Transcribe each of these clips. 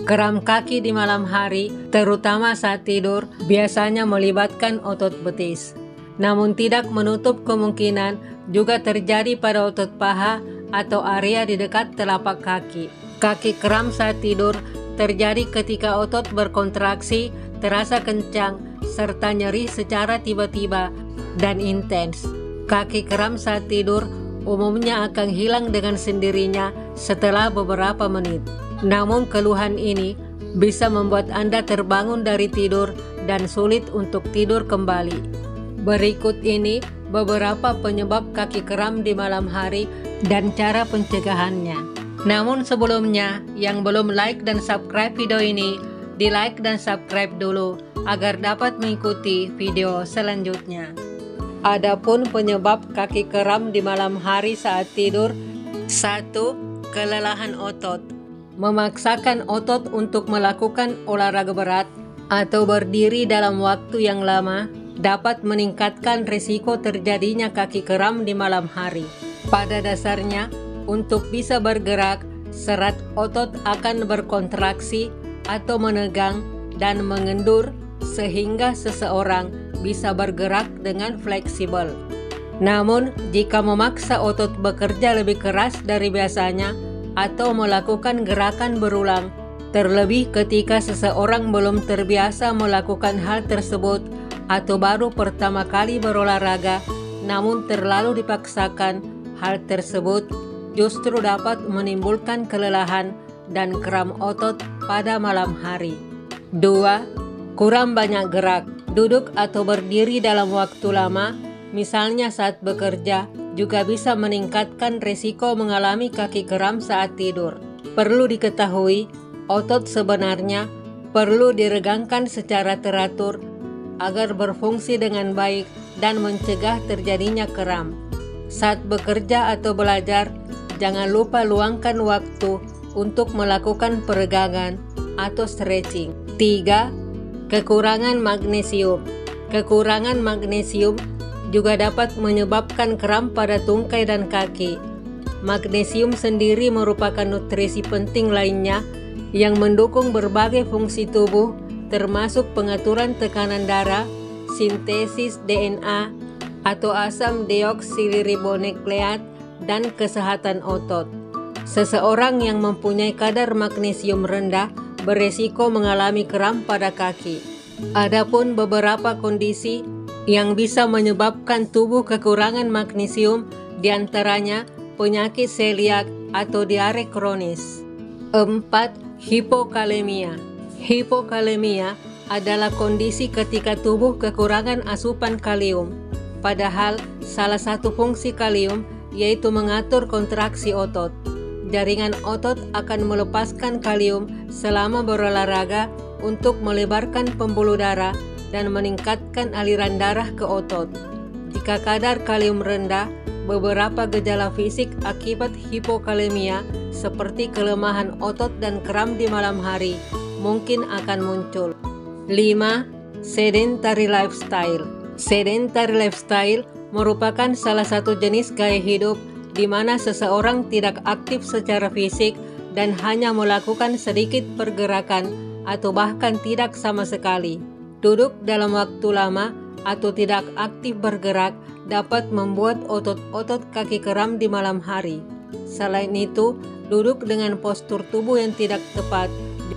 Kram kaki di malam hari, terutama saat tidur, biasanya melibatkan otot betis. Namun tidak menutup kemungkinan juga terjadi pada otot paha atau area di dekat telapak kaki. Kaki kram saat tidur terjadi ketika otot berkontraksi, terasa kencang, serta nyeri secara tiba-tiba dan intens. Kaki kram saat tidur umumnya akan hilang dengan sendirinya setelah beberapa menit. Namun keluhan ini bisa membuat Anda terbangun dari tidur dan sulit untuk tidur kembali. Berikut ini beberapa penyebab kaki kram di malam hari dan cara pencegahannya. Namun sebelumnya, yang belum like dan subscribe video ini, di like dan subscribe dulu agar dapat mengikuti video selanjutnya. Adapun penyebab kaki kram di malam hari saat tidur. 1. Kelelahan otot. Memaksakan otot untuk melakukan olahraga berat atau berdiri dalam waktu yang lama dapat meningkatkan risiko terjadinya kaki kram di malam hari. Pada dasarnya, untuk bisa bergerak, serat otot akan berkontraksi atau menegang dan mengendur sehingga seseorang bisa bergerak dengan fleksibel. Namun, jika memaksa otot bekerja lebih keras dari biasanya atau melakukan gerakan berulang, terlebih ketika seseorang belum terbiasa melakukan hal tersebut atau baru pertama kali berolahraga, namun terlalu dipaksakan, hal tersebut justru dapat menimbulkan kelelahan dan kram otot pada malam hari. 2. Kurang banyak gerak. Duduk atau berdiri dalam waktu lama, misalnya saat bekerja, juga bisa meningkatkan risiko mengalami kaki kram saat tidur. Perlu diketahui, otot sebenarnya perlu diregangkan secara teratur agar berfungsi dengan baik dan mencegah terjadinya kram. Saat bekerja atau belajar, jangan lupa luangkan waktu untuk melakukan peregangan atau stretching. 3. Kekurangan magnesium. Kekurangan magnesium juga dapat menyebabkan kram pada tungkai dan kaki. Magnesium sendiri merupakan nutrisi penting lainnya yang mendukung berbagai fungsi tubuh, termasuk pengaturan tekanan darah, sintesis DNA atau asam deoksiribonukleat, dan kesehatan otot. Seseorang yang mempunyai kadar magnesium rendah beresiko mengalami kram pada kaki. Adapun beberapa kondisi yang bisa menyebabkan tubuh kekurangan magnesium, diantaranya penyakit seliak atau diare kronis. 4. Hipokalemia. Hipokalemia adalah kondisi ketika tubuh kekurangan asupan kalium. Padahal salah satu fungsi kalium yaitu mengatur kontraksi otot. Jaringan otot akan melepaskan kalium selama berolahraga untuk melebarkan pembuluh darah dan meningkatkan aliran darah ke otot. Jika kadar kalium rendah, beberapa gejala fisik akibat hipokalemia seperti kelemahan otot dan kram di malam hari mungkin akan muncul. 5. Sedentary lifestyle. Sedentary lifestyle merupakan salah satu jenis gaya hidup di mana seseorang tidak aktif secara fisik dan hanya melakukan sedikit pergerakan atau bahkan tidak sama sekali. Duduk dalam waktu lama atau tidak aktif bergerak dapat membuat otot-otot kaki kram di malam hari. Selain itu, duduk dengan postur tubuh yang tidak tepat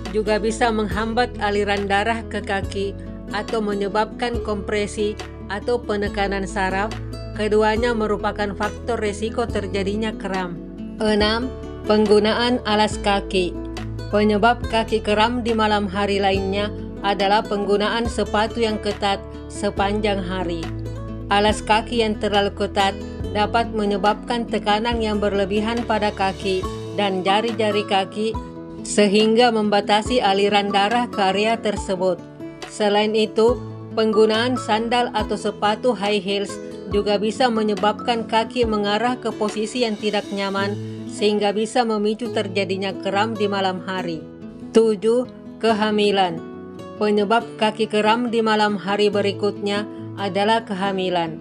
juga bisa menghambat aliran darah ke kaki atau menyebabkan kompresi atau penekanan saraf. Keduanya merupakan faktor risiko terjadinya kram. 6. Penggunaan alas kaki. Penyebab kaki kram di malam hari lainnya adalah penggunaan sepatu yang ketat sepanjang hari. Alas kaki yang terlalu ketat dapat menyebabkan tekanan yang berlebihan pada kaki dan jari-jari kaki sehingga membatasi aliran darah ke area tersebut. Selain itu, penggunaan sandal atau sepatu high heels juga bisa menyebabkan kaki mengarah ke posisi yang tidak nyaman sehingga bisa memicu terjadinya kram di malam hari. 7. Kehamilan. Penyebab kaki kram di malam hari berikutnya adalah kehamilan.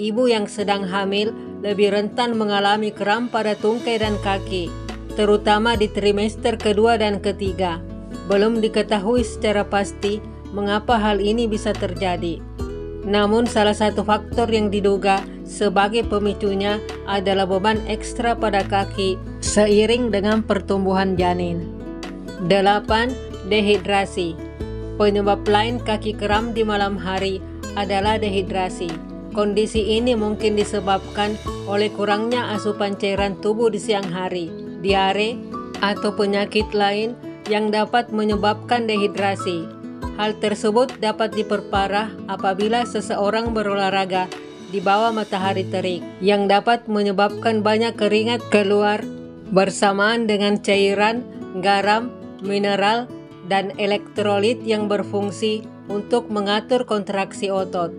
Ibu yang sedang hamil lebih rentan mengalami kram pada tungkai dan kaki, terutama di trimester kedua dan ketiga. Belum diketahui secara pasti mengapa hal ini bisa terjadi. Namun salah satu faktor yang diduga sebagai pemicunya adalah beban ekstra pada kaki seiring dengan pertumbuhan janin. 8. Dehidrasi. Penyebab lain kaki kram di malam hari adalah dehidrasi. Kondisi ini mungkin disebabkan oleh kurangnya asupan cairan tubuh di siang hari, diare, atau penyakit lain yang dapat menyebabkan dehidrasi. Hal tersebut dapat diperparah apabila seseorang berolahraga di bawah matahari terik, yang dapat menyebabkan banyak keringat keluar bersamaan dengan cairan, garam, mineral, dan elektrolit yang berfungsi untuk mengatur kontraksi otot.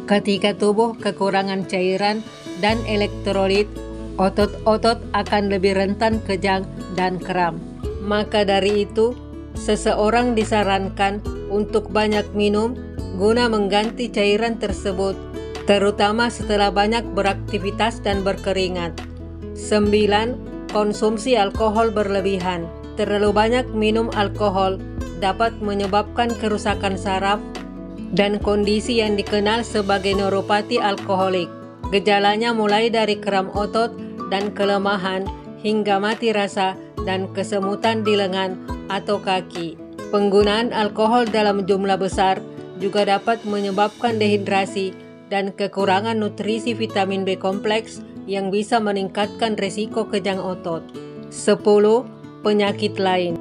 Ketika tubuh kekurangan cairan dan elektrolit, otot-otot akan lebih rentan kejang dan kram. Maka dari itu, seseorang disarankan untuk banyak minum guna mengganti cairan tersebut, terutama setelah banyak beraktivitas dan berkeringat. 9. Konsumsi alkohol berlebihan. Terlalu banyak minum alkohol dapat menyebabkan kerusakan saraf dan kondisi yang dikenal sebagai neuropati alkoholik. Gejalanya mulai dari kram otot dan kelemahan hingga mati rasa dan kesemutan di lengan atau kaki. Penggunaan alkohol dalam jumlah besar juga dapat menyebabkan dehidrasi dan kekurangan nutrisi vitamin B kompleks yang bisa meningkatkan risiko kejang otot. 10. Penyakit lain.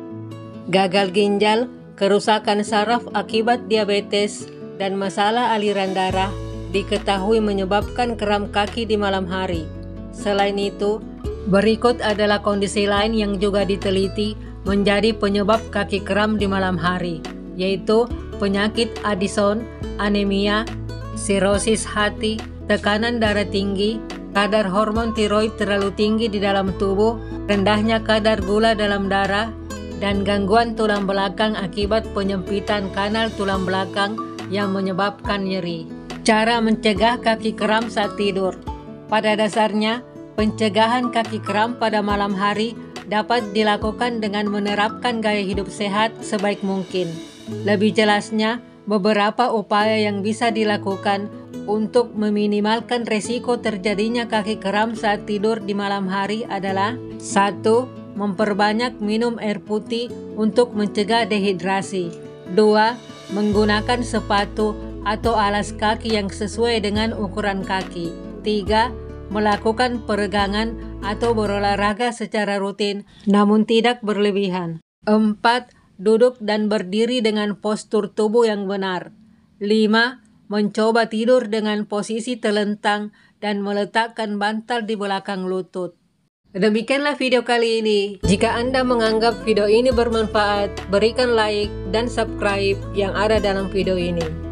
Gagal ginjal, kerusakan saraf akibat diabetes, dan masalah aliran darah diketahui menyebabkan kram kaki di malam hari. Selain itu, berikut adalah kondisi lain yang juga diteliti menjadi penyebab kaki kram di malam hari, yaitu penyakit Addison, anemia, sirosis hati, tekanan darah tinggi, kadar hormon tiroid terlalu tinggi di dalam tubuh, rendahnya kadar gula dalam darah, dan gangguan tulang belakang akibat penyempitan kanal tulang belakang yang menyebabkan nyeri. Cara mencegah kaki kram saat tidur. Pada dasarnya, pencegahan kaki kram pada malam hari dapat dilakukan dengan menerapkan gaya hidup sehat sebaik mungkin. Lebih jelasnya, beberapa upaya yang bisa dilakukan untuk meminimalkan resiko terjadinya kaki kram saat tidur di malam hari adalah: 1. Memperbanyak minum air putih untuk mencegah dehidrasi. 2. Menggunakan sepatu atau alas kaki yang sesuai dengan ukuran kaki. 3. Melakukan peregangan atau berolahraga secara rutin namun tidak berlebihan. 4. Duduk dan berdiri dengan postur tubuh yang benar. 5. Mencoba tidur dengan posisi telentang dan meletakkan bantal di belakang lutut. Demikianlah video kali ini. Jika Anda menganggap video ini bermanfaat, berikan like dan subscribe yang ada dalam video ini.